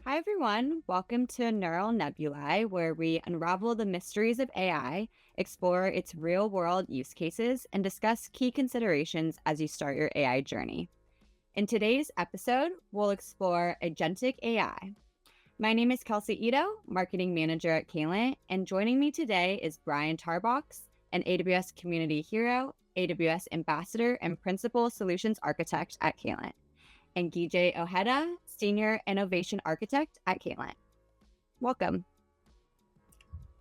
Hi, everyone. Welcome to Neural NebulAI, where we unravel the mysteries of AI, explore its real world use cases, and discuss key considerations as you start your AI journey. In today's episode, we'll explore Agentic AI. My name is Kelsey Ito, Marketing Manager at Caylent, and joining me today is Brian Tarbox, an AWS Community Hero, AWS Ambassador, and Principal Solutions Architect at Caylent, and Guille Ojeda, Senior Innovation Architect at Caylent. Welcome.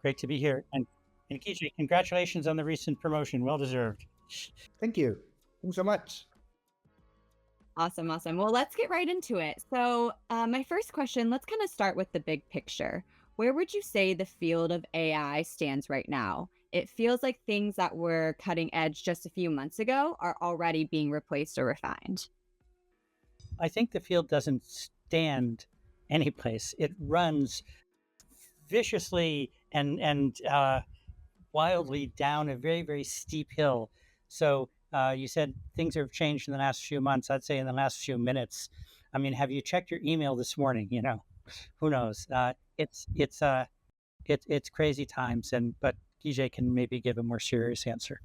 Great to be here. And Guille, congratulations on the recent promotion. Well deserved. Thank you. Thanks so much. Awesome. Well, let's get right into it. So, my first question, let's kind of start with the big picture. Where would you say the field of AI stands right now? It feels like things that were cutting edge just a few months ago are already being replaced or refined. I think the field doesn't stand anyplace. It runs viciously and wildly down a very, very steep hill. So you said things have changed in the last few months. I'd say in the last few minutes. I mean, have you checked your email this morning? Who knows? It's crazy times, but Guille can maybe give a more serious answer.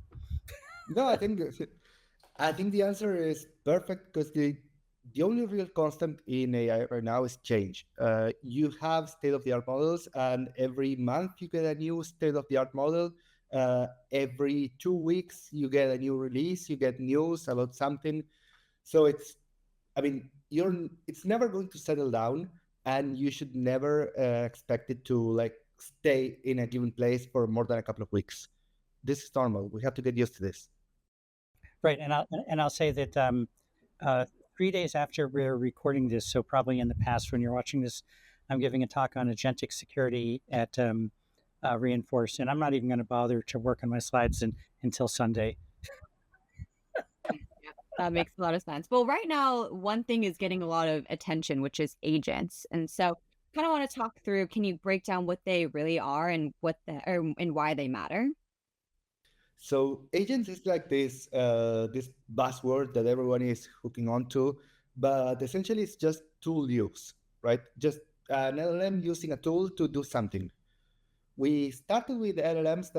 No, I think the answer is perfect because the only real constant in AI right now is change. You have state-of-the-art models, and every month you get a new state-of-the-art model. Every 2 weeks you get a new release, you get news about something. So it's never going to settle down, and you should never expect it to stay in a given place for more than a couple of weeks. This is normal. We have to get used to this. Right, and I'll say that 3 days after we're recording this, so probably in the past when you're watching this, I'm giving a talk on agentic security at Reinforce, and I'm not even going to bother to work on my slides until Sunday. Yeah, that makes a lot of sense. Well, right now, one thing is getting a lot of attention, which is agents. And so, kind of want to talk through. Can you break down what they really are and and why they matter? So agents is like this buzzword that everyone is hooking onto, but essentially it's just tool use, right? Just an LLM using a tool to do something. We started with LLMs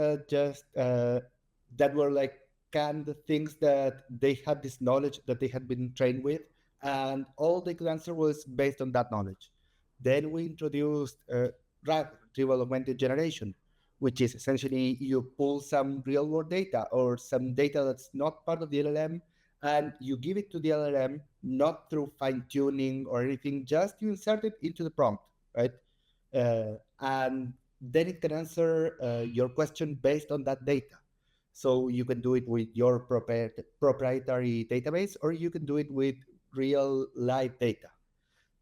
that were like canned things that they had this knowledge that they had been trained with, and all they could answer was based on that knowledge. Then we introduced retrieval augmented generation, which is essentially you pull some real world data or some data that's not part of the LLM, and you give it to the LLM not through fine tuning or anything, just you insert it into the prompt, right? And then it can answer your question based on that data. So you can do it with your proprietary database, or you can do it with real live data.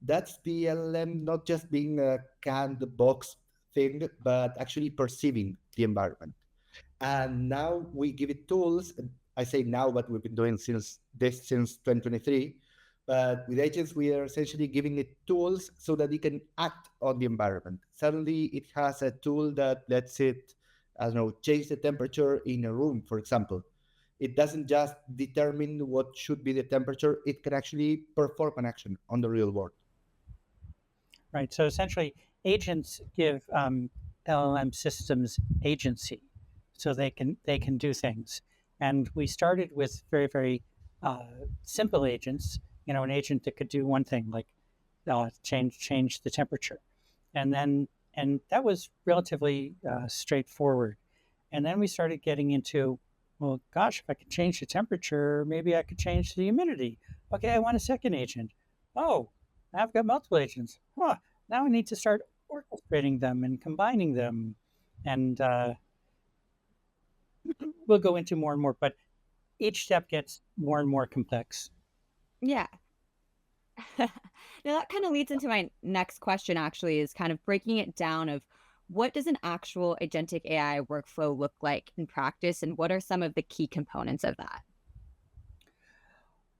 That's the LLM not just being a canned box thing, but actually perceiving the environment. And now we give it tools. I say now, but we've been doing since 2023. But with agents, we are essentially giving it tools so that it can act on the environment. Suddenly, it has a tool that lets it, I don't know, change the temperature in a room, for example. It doesn't just determine what should be the temperature, it can actually perform an action on the real world. Right. So essentially, agents give LLM systems agency, so they can do things. And we started with very, very simple agents. An agent that could do one thing, like change the temperature, and that was relatively straightforward. And then we started getting into, well, gosh, if I could change the temperature, maybe I could change the humidity. Okay, I want a second agent. Oh, I've got multiple agents. Huh, now I need to start orchestrating them and combining them. And we'll go into more and more, but each step gets more and more complex. Yeah. Now that kind of leads into my next question, actually, is kind of breaking it down of what does an actual agentic AI workflow look like in practice, and what are some of the key components of that?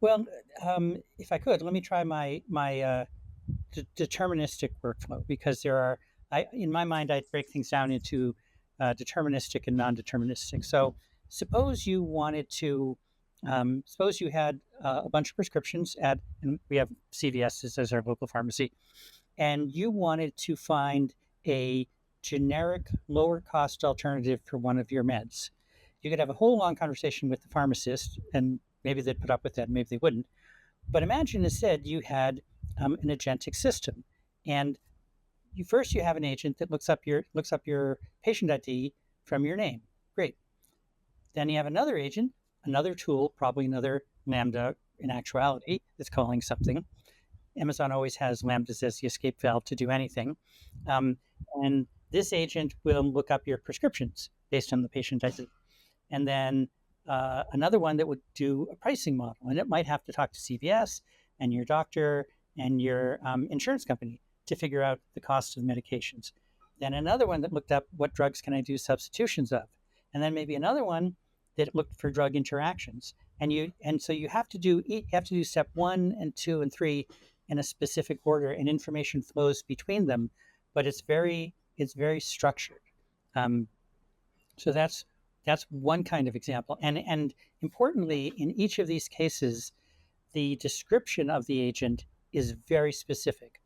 Well, if I could, let me try my deterministic workflow, because in my mind, I'd break things down into deterministic and non-deterministic. So suppose you wanted to, suppose you had a bunch of prescriptions and we have CVS as our local pharmacy, and you wanted to find a generic, lower cost alternative for one of your meds. You could have a whole long conversation with the pharmacist, and maybe they'd put up with that, maybe they wouldn't. But imagine instead you had an agentic system, and you have an agent that looks up your patient ID from your name. Great. Then you have another agent, another tool, probably another Lambda in actuality, that's calling something. Amazon always has Lambdas as the escape valve to do anything. Um, and this agent will look up your prescriptions based on the patient ID. And then another one that would do a pricing model. And it might have to talk to CVS and your doctor and your insurance company to figure out the cost of medications. Then another one that looked up what drugs can I do substitutions of. And then maybe another one that looked for drug interactions. And so you have to do step 1 and 2 and 3 in a specific order, and information flows between them, but it's very structured. So that's one kind of example. And importantly, in each of these cases, the description of the agent is very specific.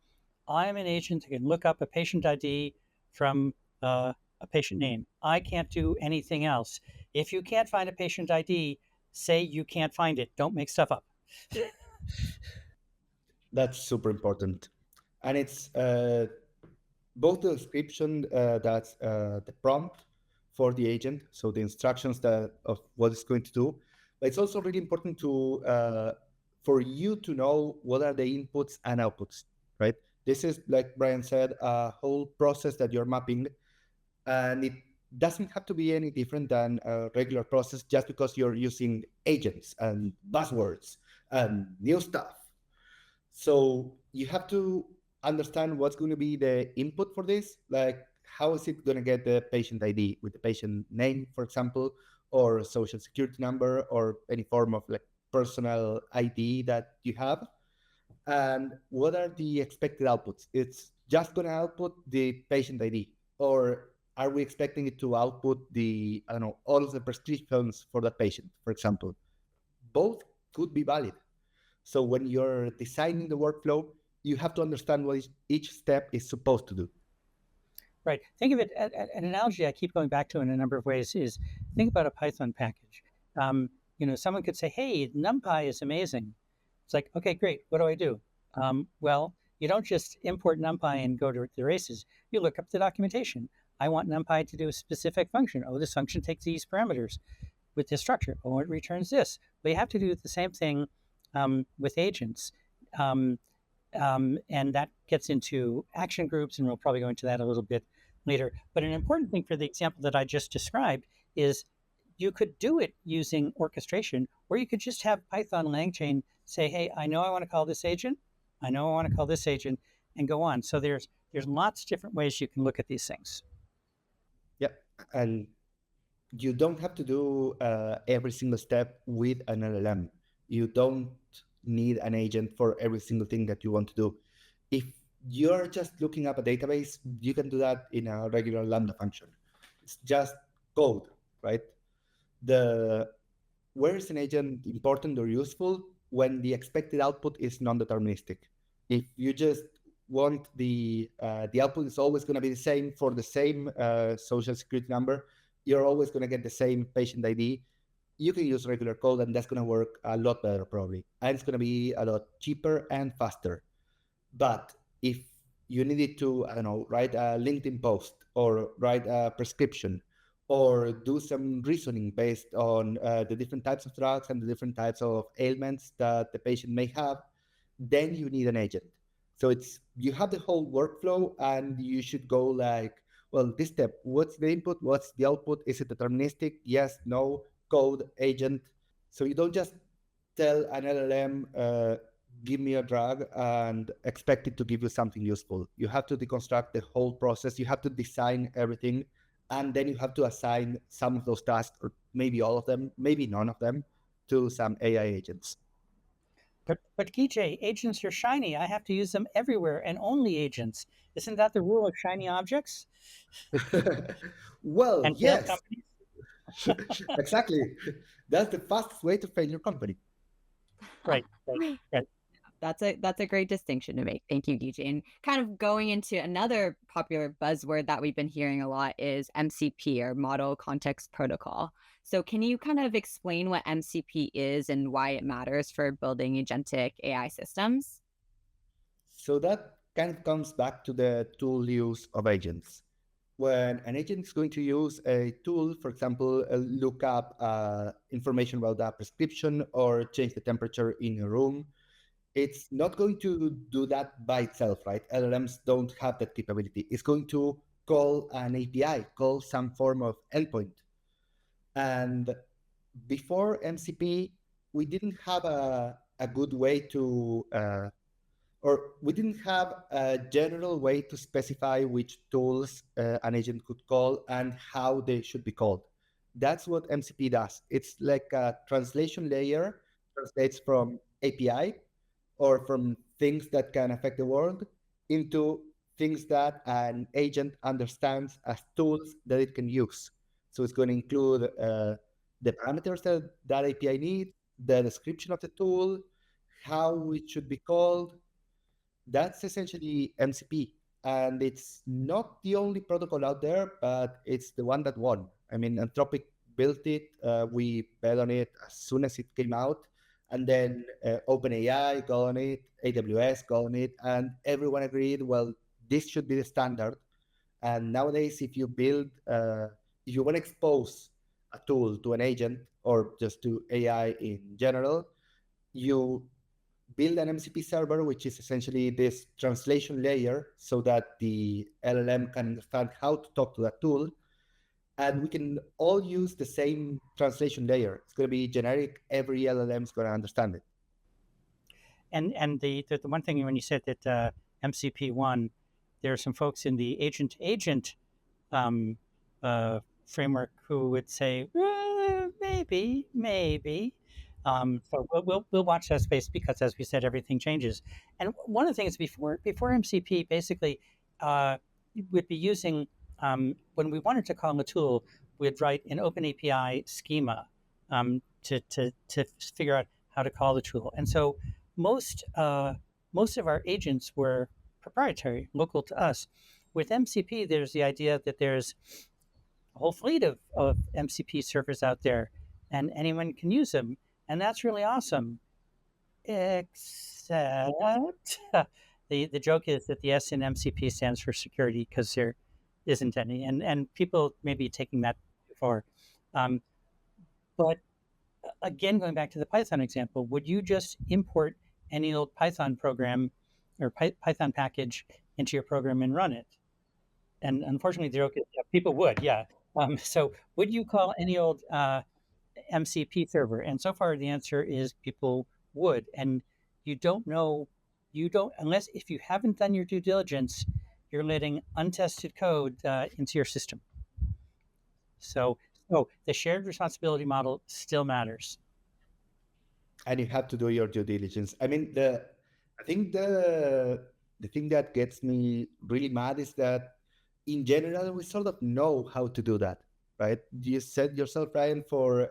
I'm an agent that can look up a patient ID from a patient name. I can't do anything else. If you can't find a patient ID, say you can't find it. Don't make stuff up. That's super important. And it's both the description, that's the prompt for the agent, so the instructions of what it's going to do. But it's also really important to for you to know what are the inputs and outputs, right? This is, like Brian said, a whole process that you're mapping, and it doesn't have to be any different than a regular process just because you're using agents and buzzwords and new stuff. So you have to understand what's going to be the input for this. Like, how is it going to get the patient ID with the patient name, for example, or social security number, or any form of like personal ID that you have? And what are the expected outputs? It's just going to output the patient ID, or are we expecting it to output the, I don't know, all of the prescriptions for that patient, for example? Both could be valid. So when you're designing the workflow, you have to understand what each step is supposed to do. Right. Think of it, an analogy I keep going back to in a number of ways is, think about a Python package. Someone could say, hey, NumPy is amazing. It's like, okay, great. What do I do? Well, you don't just import NumPy and go to the races. You look up the documentation. I want NumPy to do a specific function. Oh, this function takes these parameters with this structure. Oh, it returns this. But you have to do the same thing with agents. And that gets into action groups, and we'll probably go into that a little bit later. But an important thing for the example that I just described is you could do it using orchestration, or you could just have Python LangChain say, hey, I know I want to call this agent. I know I want to call this agent, and go on. So there's lots of different ways you can look at these things. Yeah, and you don't have to do every single step with an LLM. You don't need an agent for every single thing that you want to do. If you're just looking up a database, you can do that in a regular Lambda function. It's just code, right? Where is an agent important or useful? When the expected output is non-deterministic. If you just want the output is always going to be the same for the same social security number, you're always going to get the same patient ID. You can use regular code, and that's going to work a lot better probably, and it's going to be a lot cheaper and faster. But if you needed to, I don't know, write a LinkedIn post, or write a prescription, or do some reasoning based on the different types of drugs and the different types of ailments that the patient may have, then you need an agent. So you have the whole workflow, and you should go like, well, this step, what's the input? What's the output? Is it deterministic? Yes, no, code, agent. So you don't just tell an LLM, give me a drug, and expect it to give you something useful. You have to deconstruct the whole process. You have to design everything. And then you have to assign some of those tasks, or maybe all of them, maybe none of them, to some AI agents. But Guille, agents are shiny. I have to use them everywhere, and only agents. Isn't that the rule of shiny objects? Well, And yes, exactly. That's the fastest way to fail your company. Right. That's a great distinction to make. Thank you, Guille. And kind of going into another popular buzzword that we've been hearing a lot is MCP, or Model Context Protocol. So can you kind of explain what MCP is and why it matters for building agentic AI systems? So that kind of comes back to the tool use of agents. When an agent is going to use a tool, for example, look up information about a prescription or change the temperature in a room, it's not going to do that by itself, right? LLMs don't have that capability. It's going to call an API, call some form of endpoint. And before MCP, we didn't have a good way to or we didn't have a general way to specify which tools an agent could call and how they should be called. That's what MCP does. It's like a translation layer, translates from API or from things that can affect the world into things that an agent understands as tools that it can use. So it's going to include the parameters that that API needs, the description of the tool, how it should be called. That's essentially MCP. And it's not the only protocol out there, but it's the one that won. I mean, Anthropic built it. We bet on it as soon as it came out. And then OpenAI got on it, AWS got on it, and everyone agreed, well, this should be the standard. And nowadays, if you want to expose a tool to an agent or just to AI in general, you build an MCP server, which is essentially this translation layer so that the LLM can understand how to talk to that tool. And we can all use the same translation layer. It's going to be generic. Every LLM is going to understand it. And the one thing when you said that MCP one, there are some folks in the agent um, framework who would say maybe. So we'll watch that space because, as we said, everything changes. And one of the things before MCP, basically, we'd be using when we wanted to call a tool, we'd write an Open API schema to figure out how to call the tool. And so most of our agents were proprietary, local to us. With MCP, there's the idea that there's a whole fleet of MCP servers out there, and anyone can use them, and that's really awesome. Except the joke is that the S in MCP stands for security because there isn't any, and people may be taking that too far. But again, going back to the Python example, would you just import any old Python program or Python package into your program and run it? And unfortunately, the joke is people would, yeah. So would you call any old MCP server? And so far, the answer is people would. And you don't know, unless if you haven't done your due diligence, you're letting untested code into your system. So the shared responsibility model still matters. And you have to do your due diligence. I mean, I think the thing that gets me really mad is that in general we sort of know how to do that, right? You said yourself, Ryan, for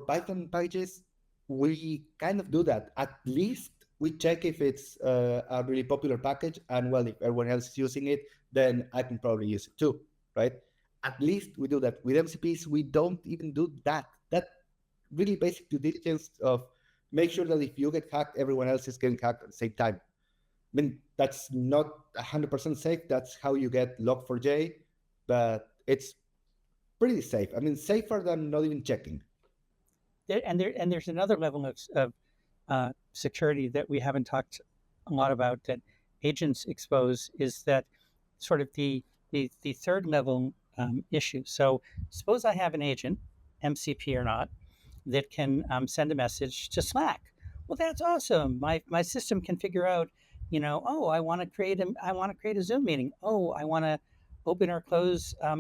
Python packages, we kind of do that. At least we check if it's a really popular package, and well, if everyone else is using it, then I can probably use it too, right? At least we do that. With MCPs, we don't even do that. That really basic due diligence of make sure that if you get hacked, everyone else is getting hacked at the same time. I mean, that's not 100% safe. That's how you get log4j, but it's pretty safe. I mean, safer than not even checking. There's another level of security that we haven't talked a lot about that agents expose is that sort of the third level issue. So suppose I have an agent, MCP or not, that can send a message to Slack. Well, that's awesome. My system can figure out, oh, I want to create a Zoom meeting. Oh, I want to open or close a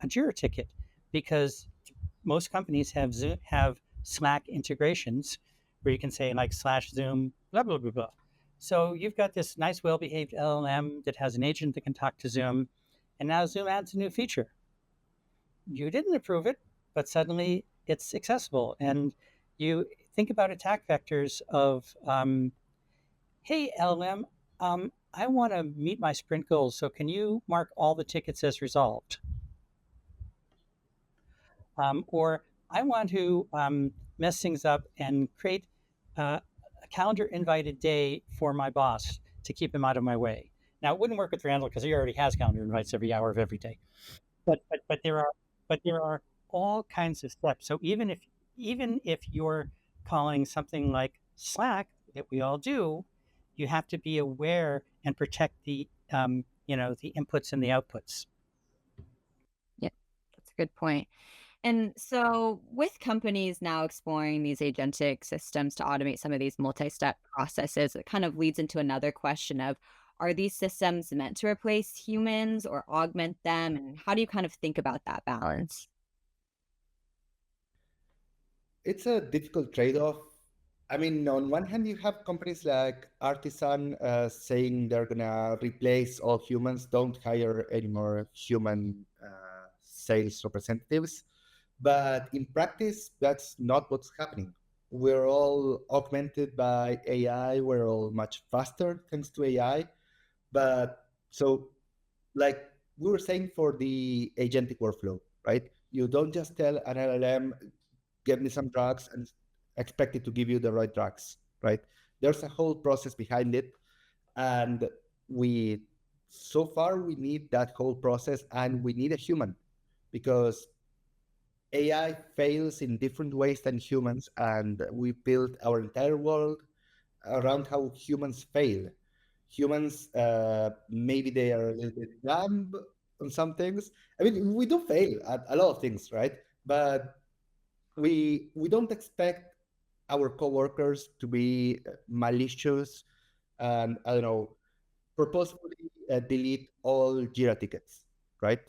Jira ticket, because most companies have Slack integrations where you can say like /Zoom blah blah blah blah. So you've got this nice, well-behaved LLM that has an agent that can talk to Zoom, and now Zoom adds a new feature. You didn't approve it, but suddenly it's accessible, and think about attack vectors of, hey, LLM, I want to meet my sprint goals. So can you mark all the tickets as resolved? Or I want to mess things up and create a calendar invited day for my boss to keep him out of my way. Now, it wouldn't work with Randall because he already has calendar invites every hour of every day. But there are all kinds of steps. So even if you're calling something like Slack that we all do, you have to be aware and protect the the inputs and the outputs. Yeah, that's a good point. And so, with companies now exploring these agentic systems to automate some of these multi step processes, it kind of leads into another question of, are these systems meant to replace humans or augment them? And how do you kind of think about that balance? It's a difficult trade-off. I mean, on one hand, you have companies like Artisan saying they're gonna replace all humans, don't hire any more human sales representatives. But in practice, that's not what's happening. We're all augmented by AI. We're all much faster thanks to AI. But so, like we were saying for the agentic workflow, right? You don't just tell an LLM, give me some drugs and expect it to give you the right drugs, right? There's a whole process behind it. And we, so far, we need that whole process and we need a human because AI fails in different ways than humans. And we built our entire world around how humans fail. Humans, maybe they are a little bit dumb on some things. I mean, we do fail at a lot of things, right? But we don't expect our coworkers to be malicious and I don't know, purposefully delete all Jira tickets, right?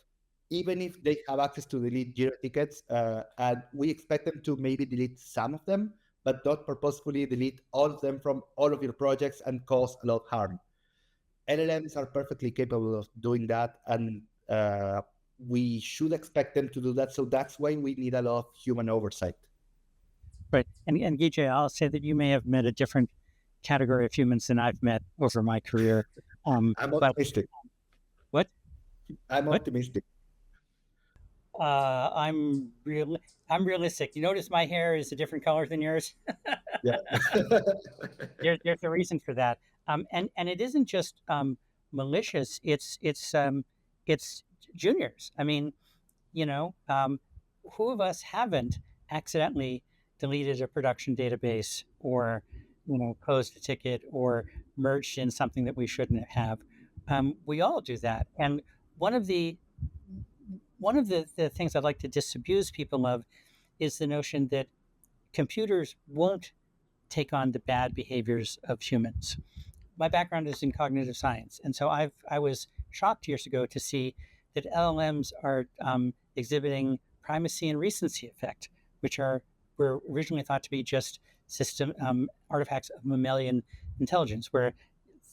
Even if they have access to delete Jira tickets, and we expect them to maybe delete some of them, but not purposefully delete all of them from all of your projects and cause a lot of harm. LLMs are perfectly capable of doing that, and we should expect them to do that. So that's why we need a lot of human oversight. Right. And Guille, I'll say that you may have met a different category of humans than I've met over my career. I'm But optimistic. what? I'm What? optimistic. I'm real. I'm realistic. You notice my hair is a different color than yours. Yeah. There's a reason for that. And it isn't just malicious. It's juniors. I mean, you know, who of us haven't accidentally deleted a production database or, closed a ticket or merged in something that we shouldn't have? We all do that. And one of the the things I'd like to disabuse people of is the notion that computers won't take on the bad behaviors of humans. My background is in cognitive science, and so I was shocked years ago to see that LLMs are exhibiting primacy and recency effect, which were originally thought to be just system artifacts of mammalian intelligence, where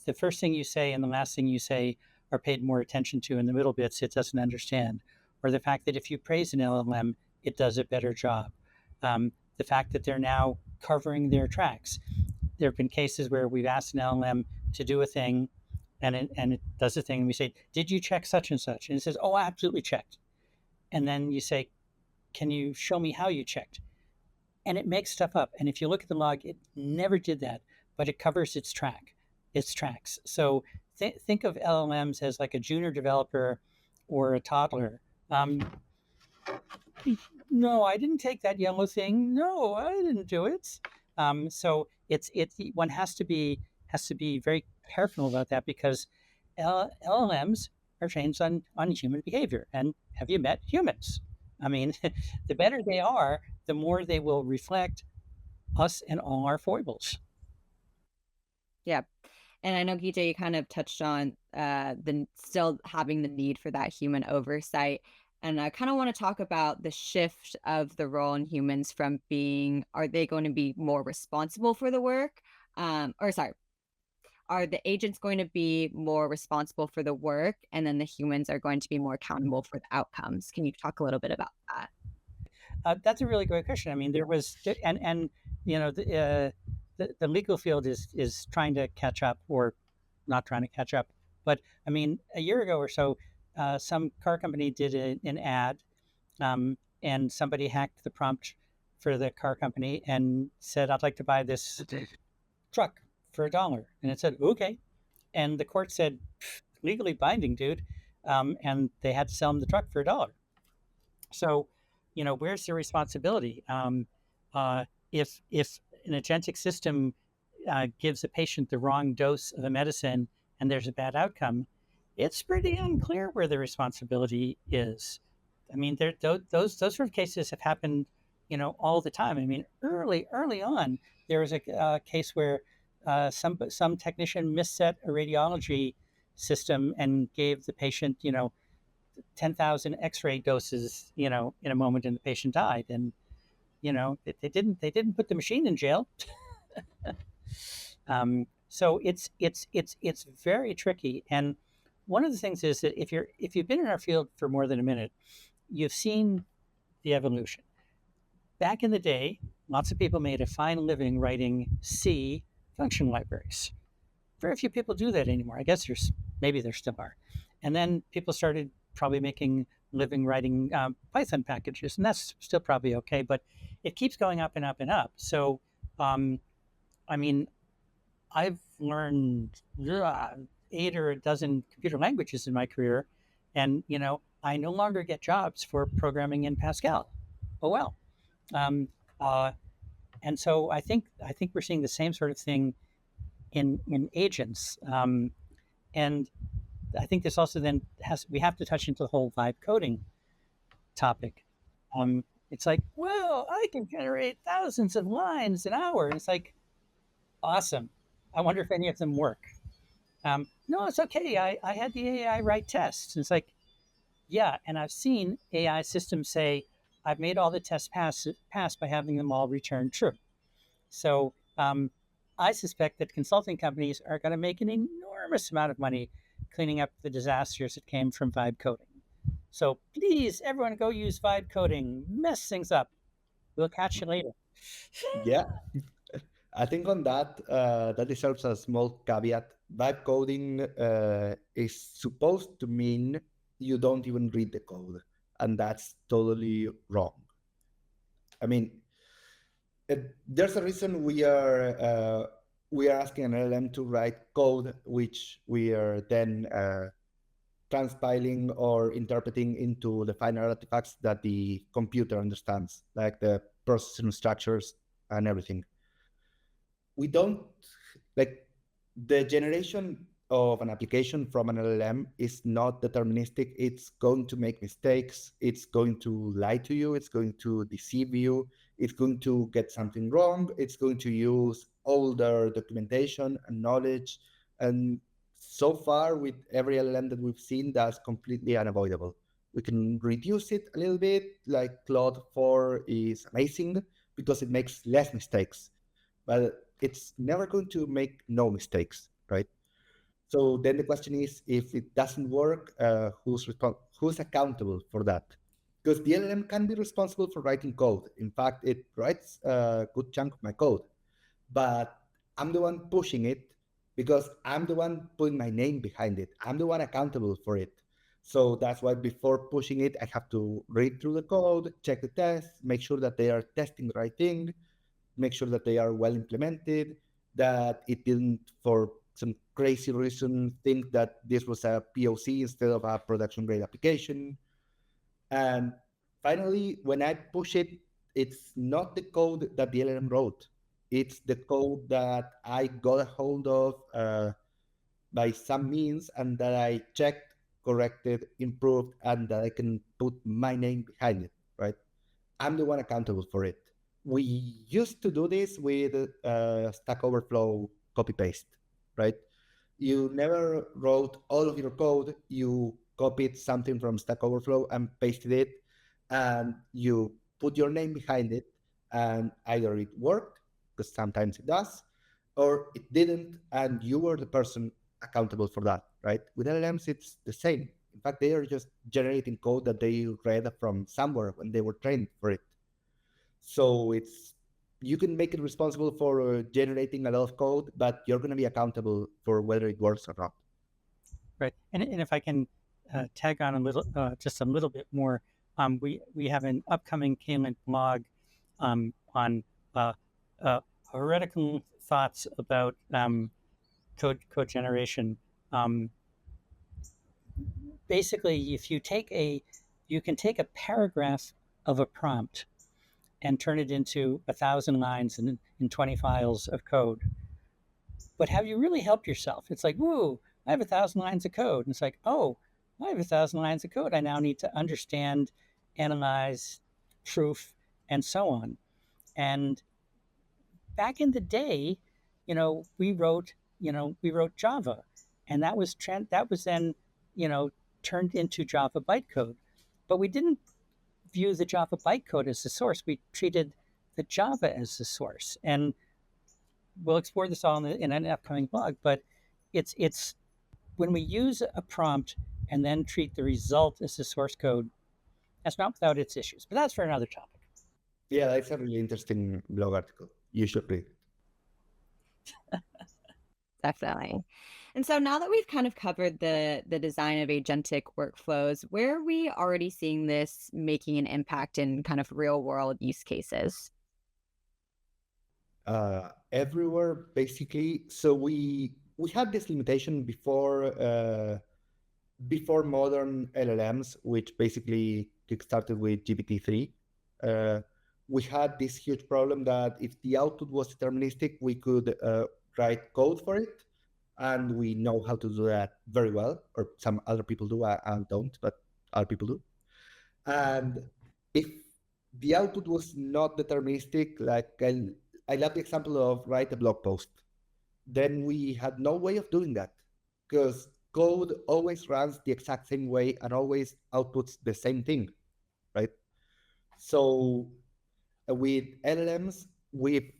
the first thing you say and the last thing you say are paid more attention to, in the middle bits it doesn't understand, or the fact that if you praise an LLM, it does a better job. The fact that they're now covering their tracks. There have been cases where we've asked an LLM to do a thing, and it does a thing, and we say, "Did you check such and such?" And it says, "Oh, I absolutely checked." And then you say, "Can you show me how you checked?" And it makes stuff up. And if you look at the log, it never did that, but it covers its tracks. So think of LLMs as like a junior developer or a toddler. No, I didn't take that yellow thing. No, I didn't do it. So it's one has to be very careful about that because LLMs are trained on human behavior. And have you met humans? I mean, the better they are, the more they will reflect us and all our foibles. Yeah. And I know, Guille, you kind of touched on the still having the need for that human oversight. And I kind of want to talk about the shift of the role in humans from being, are they going to be more responsible for the work? Or sorry, are the agents going to be more responsible for the work and then the humans are going to be more accountable for the outcomes? Can you talk a little bit about that? That's a really great question. I mean, there was, and the legal field is trying to catch up, or not trying to catch up. But I mean, a year ago or so, some car company did an ad, and somebody hacked the prompt for the car company and said, "I'd like to buy this truck for $1," and it said, "Okay," and the court said, "Legally binding, dude," and they had to sell him the truck for $1. So, where's the responsibility? If an agentic system gives a patient the wrong dose of a medicine and there's a bad outcome, it's pretty unclear where the responsibility is. I mean, those sort of cases have happened, all the time. I mean, early on, there was a case where some technician misset a radiology system and gave the patient, 10,000 X-ray doses, in a moment, and the patient died. And they didn't put the machine in jail. So it's very tricky. And one of the things is that if you've been in our field for more than a minute, you've seen the evolution. Back in the day, lots of people made a fine living writing C function libraries. Very few people do that anymore. I guess maybe there still are. And then people started probably making living writing Python packages, and that's still probably okay, but it keeps going up and up and up. So, I mean, I've learned 8 or a dozen computer languages in my career, and I no longer get jobs for programming in Pascal. Oh well. Um, uh, and so I think we're seeing the same sort of thing in agents. And I think this also then we have to touch into the whole vibe coding topic. It's like, well, I can generate thousands of lines an hour. And it's like, awesome. I wonder if any of them work. No, it's okay. I had the AI write tests. And it's like, yeah. And I've seen AI systems say, I've made all the tests pass by having them all return true. So I suspect that consulting companies are going to make an enormous amount of money cleaning up the disasters that came from vibe coding. So please, everyone, go use vibe coding. Mess things up. We'll catch you later. Yeah, I think on that, that deserves a small caveat. Vibe coding is supposed to mean you don't even read the code, and that's totally wrong. I mean, there's a reason we are asking an LLM to write code, which we are then transpiling or interpreting into the final artifacts that the computer understands, like the processing structures and everything. We don't like the generation of an application from an LLM is not deterministic. It's going to make mistakes. It's going to lie to you. It's going to deceive you. It's going to get something wrong. It's going to use older documentation and knowledge. And so far, with every LLM that we've seen, that's completely unavoidable. We can reduce it a little bit, like Claude 4 is amazing because it makes less mistakes. But it's never going to make no mistakes, right? So then the question is, if it doesn't work, who's accountable for that? Because the LLM can be responsible for writing code. In fact, it writes a good chunk of my code, but I'm the one pushing it because I'm the one putting my name behind it. I'm the one accountable for it. So that's why before pushing it, I have to read through the code, check the tests, make sure that they are testing the right thing, make sure that they are well implemented, that it didn't, for some crazy reason, think that this was a POC instead of a production grade application. And finally, when I push it, it's not the code that the LLM wrote. It's the code that I got a hold of by some means and that I checked, corrected, improved, and that I can put my name behind it, right? I'm the one accountable for it. We used to do this with Stack Overflow copy paste, right? You never wrote all of your code. You copied something from Stack Overflow and pasted it, and you put your name behind it, and either it worked, because sometimes it does, or it didn't, and you were the person accountable for that, right? With LLMs, it's the same. In fact, they are just generating code that they read from somewhere when they were trained for it. So it's you can make it responsible for generating a lot of code, but you're going to be accountable for whether it works or not. Right. And if I can tag on a little, just a little bit more, we have an upcoming Caylent blog on heretical thoughts about code generation. Basically, if you you can take a paragraph of a prompt and turn it into 1,000 lines in 20 files of code. But have you really helped yourself? It's like, whoa, I have 1,000 lines of code. And it's like, oh, I have 1,000 lines of code. I now need to understand, analyze, proof, and so on. And back in the day, we wrote Java, and that was then, turned into Java bytecode. But we didn't view the Java bytecode as the source. We treated the Java as the source. And we'll explore this all in an upcoming blog, but it's when we use a prompt and then treat the result as the source code, that's not without its issues. But that's for another topic. Yeah, that's a really interesting blog article. You should read it. Definitely. And so now that we've kind of covered the design of agentic workflows, where are we already seeing this making an impact in kind of real world use cases? Everywhere, basically. So we had this limitation before modern LLMs, which basically kickstarted with GPT-3. We had this huge problem that if the output was deterministic, we could write code for it. And we know how to do that very well, or some other people do. I don't, but other people do. And if the output was not deterministic, like I love the example of write a blog post, then we had no way of doing that because code always runs the exact same way and always outputs the same thing, right? So with LLMs, we've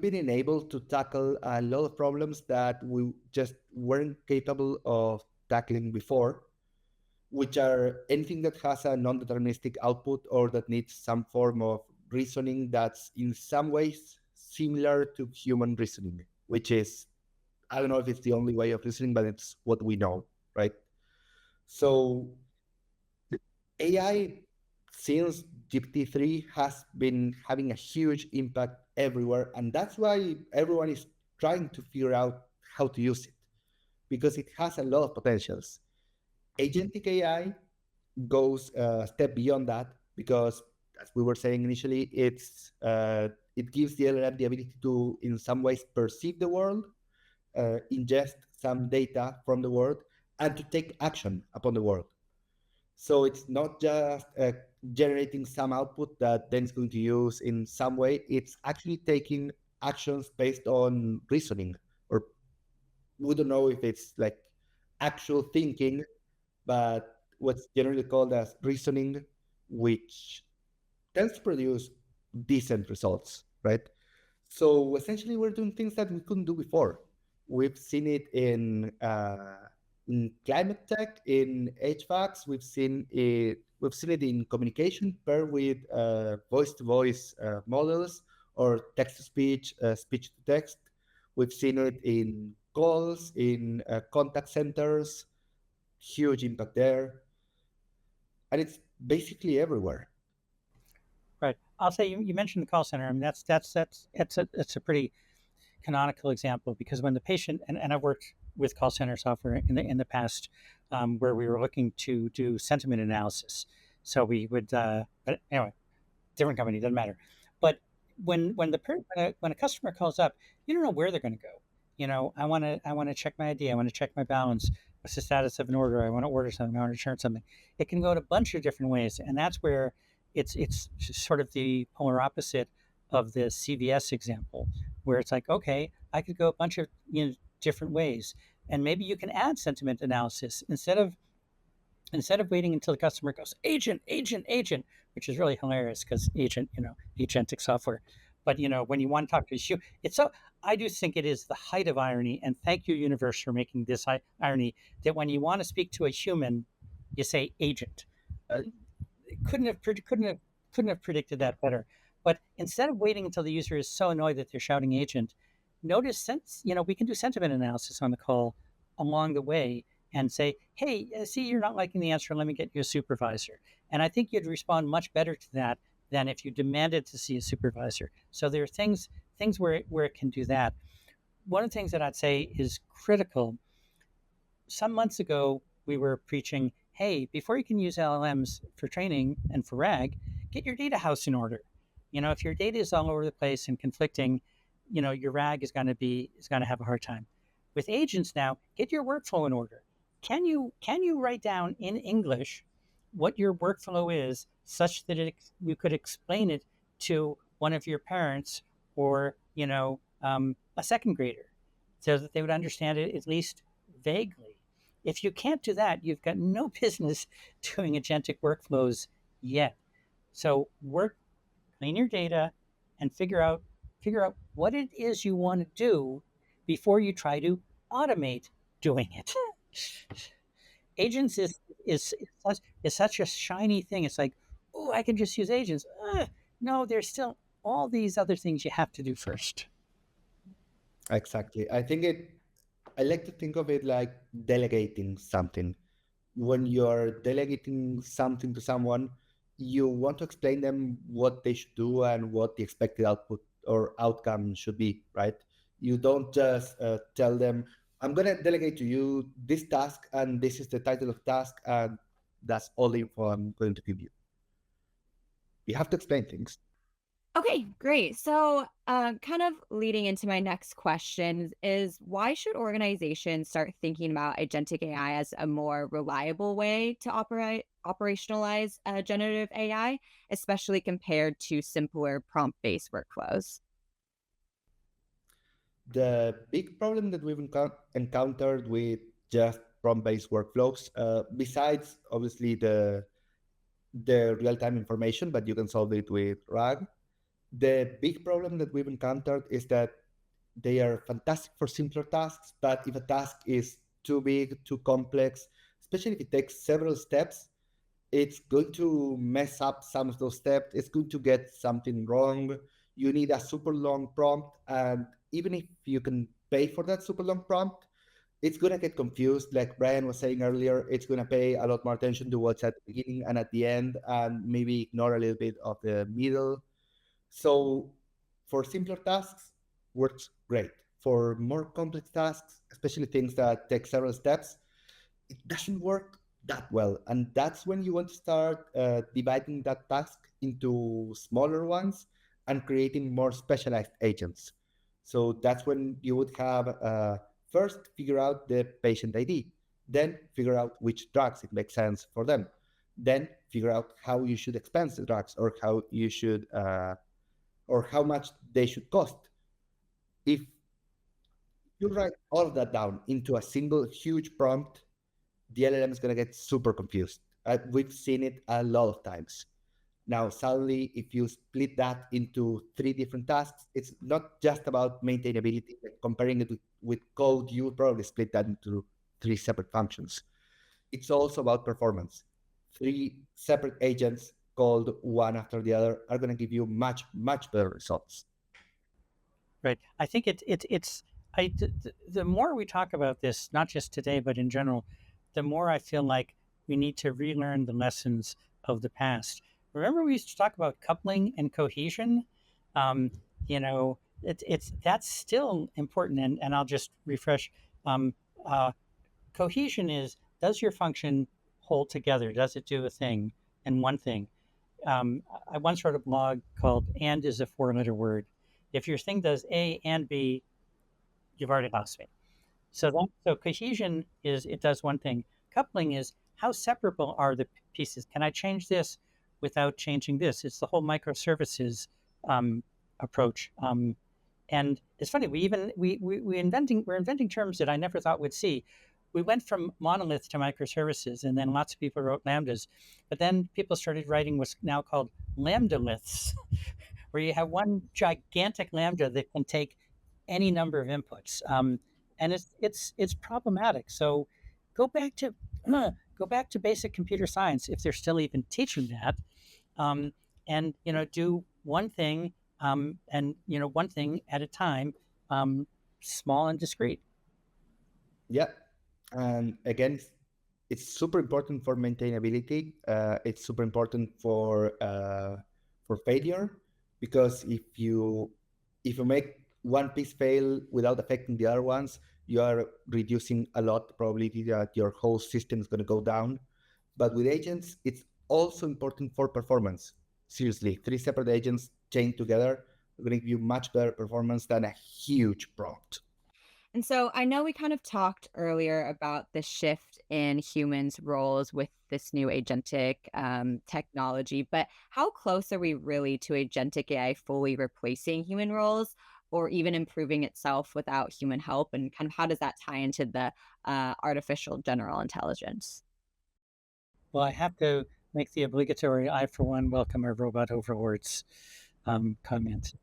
been enabled to tackle a lot of problems that we just weren't capable of tackling before, which are anything that has a non-deterministic output or that needs some form of reasoning that's in some ways similar to human reasoning, which is, I don't know if it's the only way of reasoning, but it's what we know, right? So AI, since GPT-3, has been having a huge impact everywhere. And that's why everyone is trying to figure out how to use it, because it has a lot of potentials. Agentic AI goes a step beyond that because, as we were saying initially, it gives the LLM the ability to, in some ways, perceive the world, ingest some data from the world, and to take action upon the world. So it's not just generating some output that then is going to use in some way. It's actually taking actions based on reasoning, or we don't know if it's like actual thinking, but what's generally called as reasoning, which tends to produce decent results, right? So essentially, we're doing things that we couldn't do before. We've seen it in climate tech, in HVACs. We've seen it in communication paired with voice-to-voice models or text-to-speech, speech-to-text. We've seen it in calls, in contact centers. Huge impact there, and it's basically everywhere. Right. I'll say you mentioned the call center. I mean, it's a pretty canonical example because when the patient and I've worked with call center software in the past where we were looking to do sentiment analysis. So we would, but anyway, different company, doesn't matter. But when a customer calls up, you don't know where they're going to go. I want to check my ID. I want to check my balance. What's the status of an order? I want to order something. I want to return something. It can go in a bunch of different ways, and that's where it's sort of the polar opposite of the CVS example, where it's like, okay, I could go a bunch of different ways, and maybe you can add sentiment analysis instead of waiting until the customer goes agent, which is really hilarious because agentic software. But when you want to talk to a human, I do think it is the height of irony, and thank you, universe, for making this irony that when you want to speak to a human, you say agent. Couldn't have predicted that better. But instead of waiting until the user is so annoyed that they're shouting agent, notice sense, we can do sentiment analysis on the call along the way and say, hey, see, you're not liking the answer. Let me get you a supervisor. And I think you'd respond much better to that than if you demanded to see a supervisor. So there are things where it can do that. One of the things that I'd say is critical. Some months ago, we were preaching, hey, before you can use LLMs for training and for RAG, get your data house in order. If your data is all over the place and conflicting, your RAG is going to have a hard time. With agents now, get your workflow in order. Can you write down in English what your workflow is, such that you could explain it to one of your parents or a second grader, so that they would understand it at least vaguely? If you can't do that, you've got no business doing agentic workflows yet. So clean your data, and figure out what it is you want to do before you try to automate doing it. Agents is such a shiny thing. It's like, oh, I can just use agents. No, there's still all these other things you have to do first. Exactly. I like to think of it like delegating something. When you're delegating something to someone, you want to explain them what they should do and what the expected output or outcome should be, right? You don't just tell them, I'm going to delegate to you this task, and this is the title of task, and that's all the info I'm going to give you. You have to explain things. Okay, great. So, kind of leading into my next question is why should organizations start thinking about agentic AI as a more reliable way to operationalize generative AI, especially compared to simpler prompt-based workflows? The big problem that we've encountered with just prompt-based workflows, besides obviously the real-time information, but you can solve it with RAG. The big problem that we've encountered is that they are fantastic for simpler tasks, but if a task is too big, too complex, especially if it takes several steps, it's going to mess up some of those steps. It's going to get something wrong. You need a super long prompt, and even if you can pay for that super long prompt, it's going to get confused. Like Brian was saying earlier, it's going to pay a lot more attention to what's at the beginning and at the end, and maybe ignore a little bit of the middle. So for simpler tasks, works great. For more complex tasks, especially things that take several steps, it doesn't work that well. And that's when you want to start dividing that task into smaller ones and creating more specialized agents. So that's when you would have first figure out the patient ID, then figure out which drugs it makes sense for them, then figure out how you should expense the drugs, or how you should or how much they should cost. If you write all of that down into a single huge prompt, the LLM is going to get super confused. We've seen it a lot of times. Now, suddenly, if you split that into 3 different tasks, it's not just about maintainability. Comparing it with code, you would probably split that into 3 separate functions. It's also about performance. 3 separate agents called one after the other are going to give you much, much better results. Right. I think the more we talk about this, not just today, but in general, the more I feel like we need to relearn the lessons of the past. Remember, we used to talk about coupling and cohesion. Um, that's still important, and I'll just refresh. Um, uh, Cohesion is, does your function hold together? Does it do a thing and one thing? I once wrote a blog called "And is a 4-letter word." If your thing does A and B, you've already lost me. So cohesion is, it does one thing. Coupling is, how separable are the pieces? Can I change this without changing this? It's the whole microservices approach. And it's funny, we're inventing terms that I never thought we'd see. We went from monolith to microservices, and then lots of people wrote lambdas, but then people started writing what's now called lambda-liths, where you have one gigantic lambda that can take any number of inputs, and it's problematic. So go back to basic computer science, if they're still even teaching that, um, and do one thing, and one thing at a time, small and discrete. Yeah. And again, it's super important for maintainability. It's super important for failure, because if you make one piece fail without affecting the other ones, you are reducing a lot the probability that your whole system is going to go down. But with agents, it's also important for performance. Seriously, three separate agents chained together are going to give you much better performance than a huge prompt. And so I know we kind of talked earlier about the shift in humans' roles with this new agentic technology, but how close are we really to agentic AI fully replacing human roles or even improving itself without human help? And kind of how does that tie into the artificial general intelligence? Well, I have to make the obligatory "I, for one, welcome our robot overlords" comment.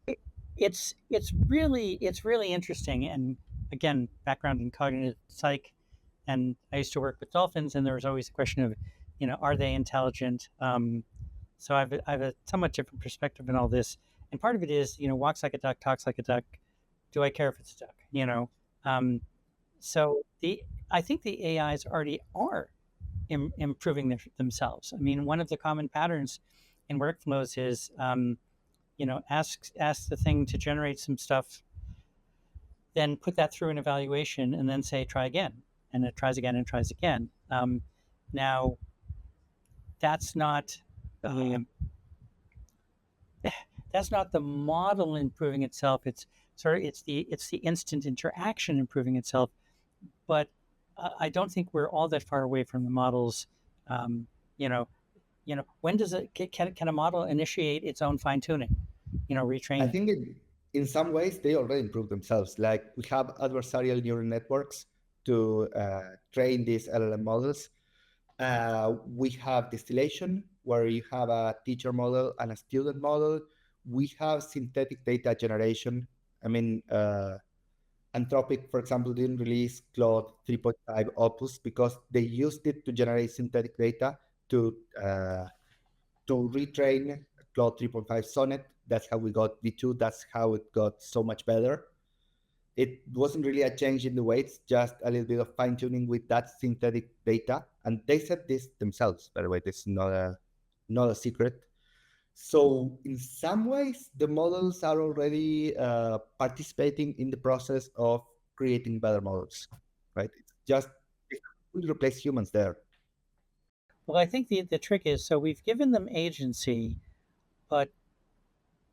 It, it's really interesting, and again, background in cognitive psych, and I used to work with dolphins, and there was always a question of, are they intelligent? So I have a somewhat different perspective in all this, and part of it is, walks like a duck, talks like a duck. Do I care if it's a duck? Um, so I think the AIs already are improving themselves. I mean, one of the common patterns in workflows is, ask the thing to generate some stuff, then put that through an evaluation, and then say try again, and it tries again and tries again. Now, that's not um, that's not the model improving itself. It's the instant interaction improving itself. But I don't think we're all that far away from the models. Um, you know, when does it can a model initiate its own fine tuning? I Retraining. think in some ways they already improved themselves. Like we have adversarial neural networks to train these LLM models. We have distillation, where you have a teacher model and a student model. We have synthetic data generation. I mean, Anthropic, for example, didn't release Claude 3.5 Opus because they used it to generate synthetic data to uh, to retrain Claude 3.5 Sonnet. That's how we got V2. That's how it got so much better. It wasn't really a change in the weights, just a little bit of fine tuning with that synthetic data. And they said this themselves, by the way. This is not a secret. So in some ways, the models are already participating in the process of creating better models, right? It's just it will replace humans there. Well, I think the trick is, so we've given them agency, but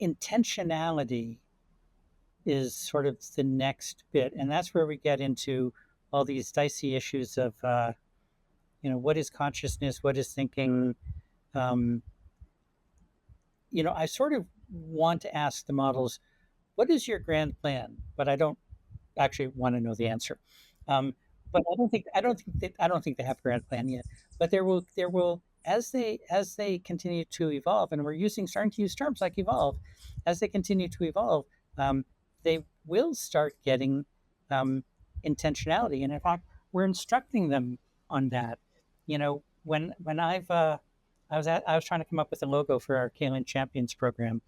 intentionality is sort of the next bit, and that's where we get into all these dicey issues of, what is consciousness, what is thinking. Um, I sort of want to ask the models, what is your grand plan? But I don't actually want to know the answer. Um, but I don't think they have a grand plan yet. But there will as they continue to evolve, and we're starting to use terms like evolve, as they continue to evolve, they will start getting intentionality, and in fact, we're instructing them on that. When I was trying to come up with a logo for our Caylent Champions program,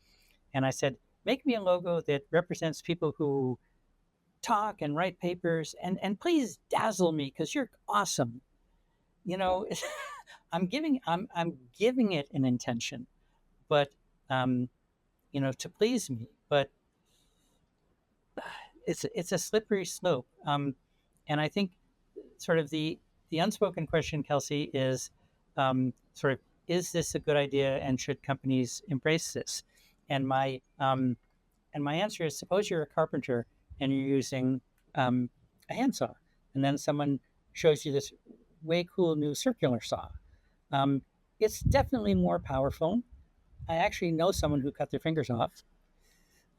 and I said, make me a logo that represents people who talk and write papers, and please dazzle me because you're awesome. You know, I'm giving it an intention, but um, to please me. But it's a slippery slope. And I think sort of the unspoken question, Kelsey, is sort of, is this a good idea, and should companies embrace this? And my answer is, suppose you're a carpenter and you're using a handsaw, and then someone shows you this way cool new circular saw. Um, it's definitely more powerful. I actually know someone who cut their fingers off.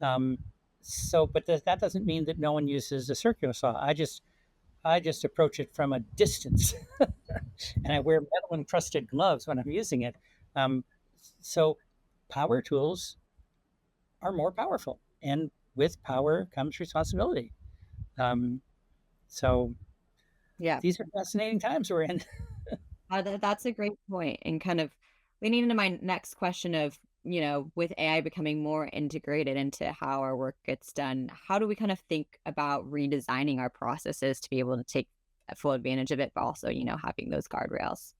Um, but that doesn't mean that no one uses a circular saw. I just approach it from a distance, and I wear metal encrusted gloves when I'm using it. Um, so power tools are more powerful, and with power comes responsibility. Um, so Yeah. these are fascinating times we're in. That's a great point, and kind of leading into my next question of with AI becoming more integrated into how our work gets done, how do we kind of think about redesigning our processes to be able to take full advantage of it, but also, having those guardrails?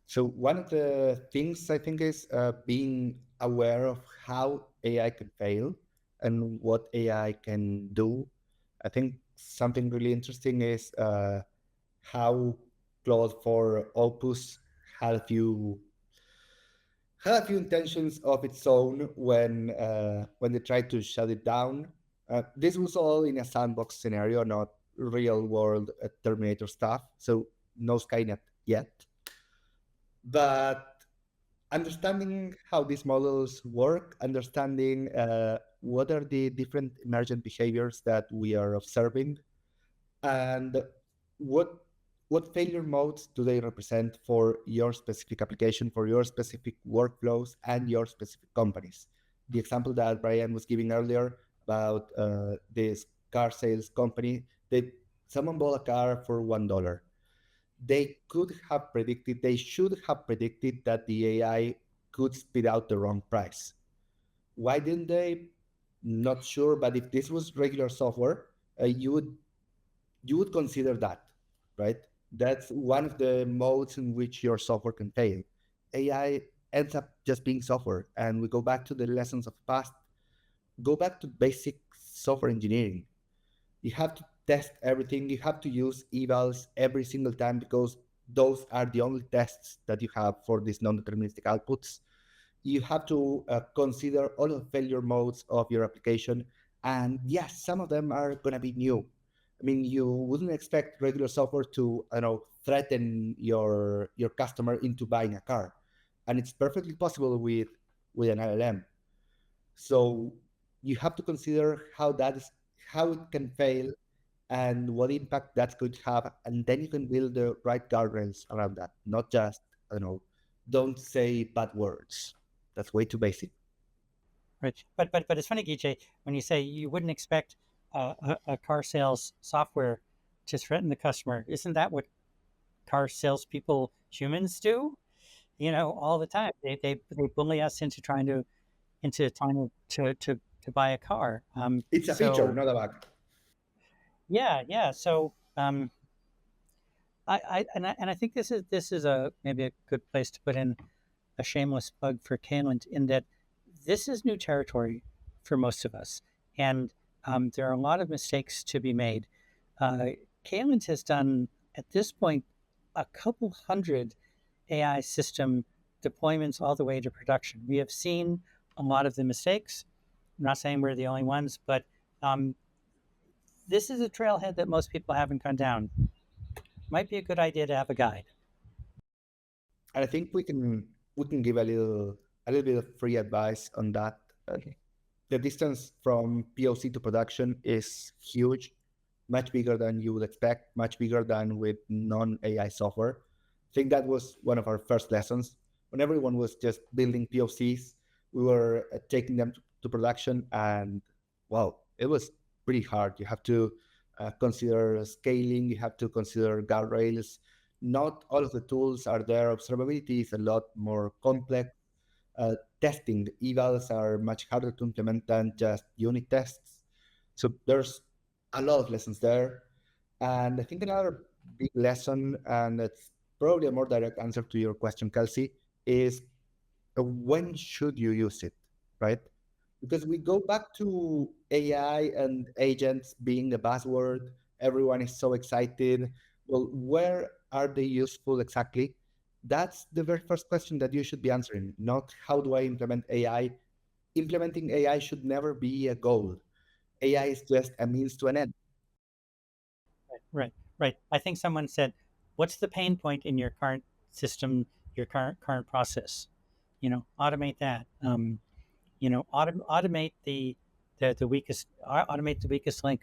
So one of the things I think is being aware of how AI can fail and what AI can do. I think something really interesting is how Claude for Opus had a few intentions of its own when they tried to shut it down. This was all in a sandbox scenario, not real world Terminator stuff. So no Skynet yet, but understanding how these models work, understanding what are the different emergent behaviors that we are observing, and what what failure modes do they represent for your specific application, for your specific workflows, and your specific companies. The example that Brian was giving earlier about this car sales company, someone bought a car for $1. They could have predicted, they should have predicted that the AI could spit out the wrong price. Why didn't they? Not sure, but if this was regular software, you would consider that, right? That's one of the modes in which your software can fail. AI ends up just being software, and we go back to the lessons of the past. Go back to basic software engineering. You have to test everything. You have to use evals every single time because those are the only tests that you have for these non-deterministic outputs. You have to consider all of the failure modes of your application. And yes, some of them are going to be new. I mean, you wouldn't expect regular software to, threaten your customer into buying a car, and it's perfectly possible with an LLM. So you have to consider how it can fail and what impact that's going to have, and then you can build the right guardrails around that. Not just, don't say bad words. That's way too basic. Right. But it's funny, Guille, when you say you wouldn't expect a car sales software to threaten the customer. Isn't that what car salespeople humans do? All the time. They bully us into trying to buy a car. It's a feature, So not a bug. yeah. So I think this is a maybe a good place to put in a shameless plug for Caylent in that this is new territory for most of us, and there are a lot of mistakes to be made. Caylent has done at this point a couple hundred AI system deployments all the way to production. We have seen a lot of the mistakes. I'm not saying we're the only ones, but um, this is a trailhead that most people haven't gone down. Might be a good idea to have a guide. And I think we can give a little bit of free advice on that. Okay. The distance from POC to production is huge, much bigger than you would expect, much bigger than with non-AI software. I think that was one of our first lessons. When everyone was just building POCs, we were taking them to production, and wow, it was pretty hard. You have to consider scaling, you have to consider guardrails. Not all of the tools are there. Observability is a lot more complex. Testing, the evals are much harder to implement than just unit tests. So there's a lot of lessons there. And I think another big lesson, and it's probably a more direct answer to your question, Kelsey, is when should you use it, right? Because we go back to AI and agents being the buzzword. Everyone is so excited. Well, where are they useful exactly? That's the very first question that you should be answering, not how do I implement AI. Implementing AI should never be a goal. AI is just a means to an end. Right. I think someone said, "What's the pain point in your current system, your current process? Automate that. Automate the weakest automate the weakest link."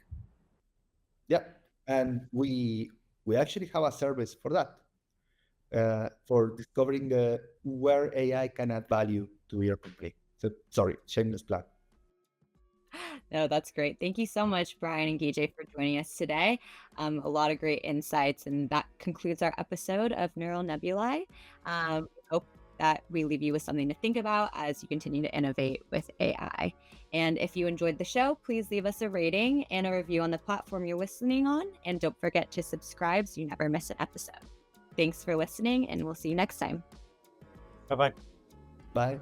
Yeah, and we actually have a service for that, for discovering where AI can add value to your company. So sorry, shameless plug. No, that's great. Thank you so much, Brian and Guille, for joining us today. A lot of great insights, and that concludes our episode of Neural Nebulae. Hope that we leave you with something to think about as you continue to innovate with AI. And if you enjoyed the show, please leave us a rating and a review on the platform you're listening on. And don't forget to subscribe so you never miss an episode. Thanks for listening, and we'll see you next time. Bye-bye. Bye.